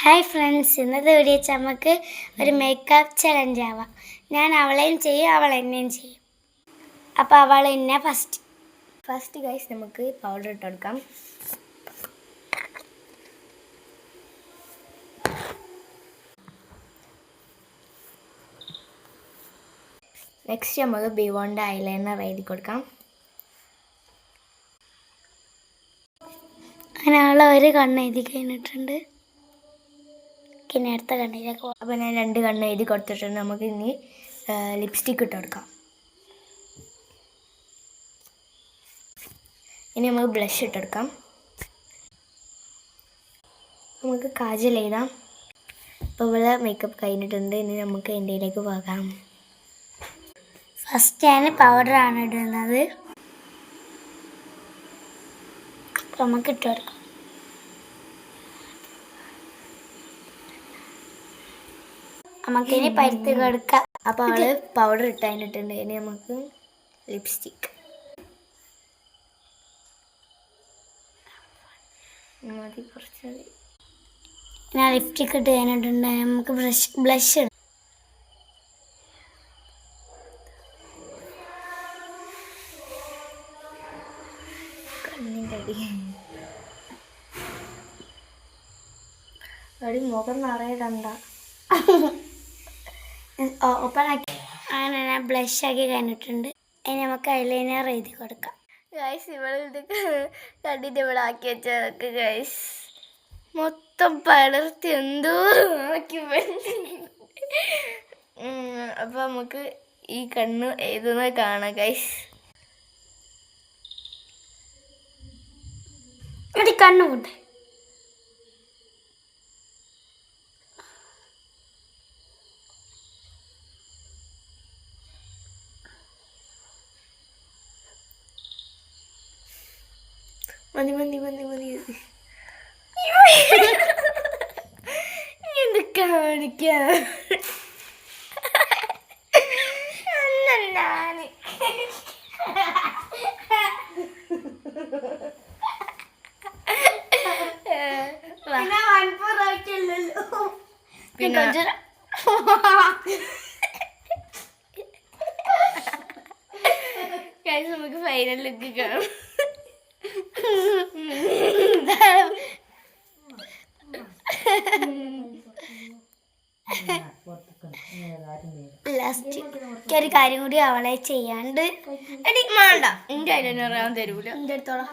Hi friends, ഇന്നത്തെ video നമുക്ക് ഒരു മേക്കപ്പ് ചലഞ്ച് ആവാം. ഞാൻ അവളെയും ചെയ്യും, അവൾ എന്നെയും ചെയ്യും. അപ്പോൾ അവൾ എന്നെ ഫസ്റ്റ് ഗൈസ് നമുക്ക് പൗഡർ ഇട്ട് കൊടുക്കാം. നെക്സ്റ്റ് നമുക്ക് ബിയോണ്ട് ഐലൈനർ എഴുതി കൊടുക്കാം. അങ്ങനെ അവൾ ഒരു കണ്ണ് എഴുതി കഴിഞ്ഞിട്ടുണ്ട്. പിന്നെ അടുത്ത കണ്ണിലേക്ക് പോകാം. അപ്പോൾ ഞാൻ 2 കണ്ണ് എഴുതി കൊടുത്തിട്ടുണ്ട്. നമുക്ക് ഇനി ലിപ്സ്റ്റിക്ക് ഇട്ട് കൊടുക്കാം. ഇനി നമുക്ക് ബ്ലഷ് ഇട്ടെടുക്കാം. നമുക്ക് കാജൽ എഴുതാം. അപ്പോൾ ഇവിടെ മേക്കപ്പ് കഴിഞ്ഞിട്ടുണ്ട്. ഇനി നമുക്ക് എൻ്റെയിലേക്ക് പോകാം. ഫസ്റ്റ് ഞാൻ പൗഡറാണ് ഇടുന്നത്. അപ്പോൾ നമുക്ക് ഇട്ട് കൊടുക്കാം. നമുക്കിനി പരുത്ത് കൊടുക്കാം. അപ്പോൾ അവള് പൗഡർ ഇട്ടതിനിട്ടുണ്ട്. ഇനി നമുക്ക് ലിപ്സ്റ്റിക്ക് മതി, കുറച്ച് മതി. ഞാൻ ലിപ്സ്റ്റിക്ക് ഇട്ട് കഴിഞ്ഞിട്ടുണ്ട്. നമുക്ക് ബ്ലഷ് ഇടാം. കണ്ണിൻ്റെ അടി മുഖം നിറയിടണ്ട. ഓപ്പൺ ആക്കി അങ്ങനെ ഞാൻ ബ്ലഷ് ആക്കി കഴിഞ്ഞിട്ടുണ്ട്. ഇനി നമുക്ക് ഐലൈനർ എഴുതി കൊടുക്കാം. ഗൈസ്, ഇവിടെ കണ്ടിട്ട് ഇവിടെ ആക്കി വെച്ചതൊക്കെ ഗൈസ് മൊത്തം പടർത്തി എന്തോ ആക്കി. അപ്പോൾ നമുക്ക് ഈ കണ്ണ് എഴുതുന്നത് കാണാം ഗൈസ്. ഇവിടെ കണ്ണു കൂട്ടെ. മതി മതി മതി മതി. എന്ത് കാണിക്കാം പിന്നെ നമുക്ക് ഫൈനൽ ലുക്ക് കാണാം. ലാസ്റ്റ് ഒരു കാര്യം കൂടി അവളെ ചെയ്യാണ്ട് എനിക്ക് വേണ്ട. എൻ്റെ ഐലൈനർ ഞാൻ തരൂല. എൻ്റെ അടുത്തോളം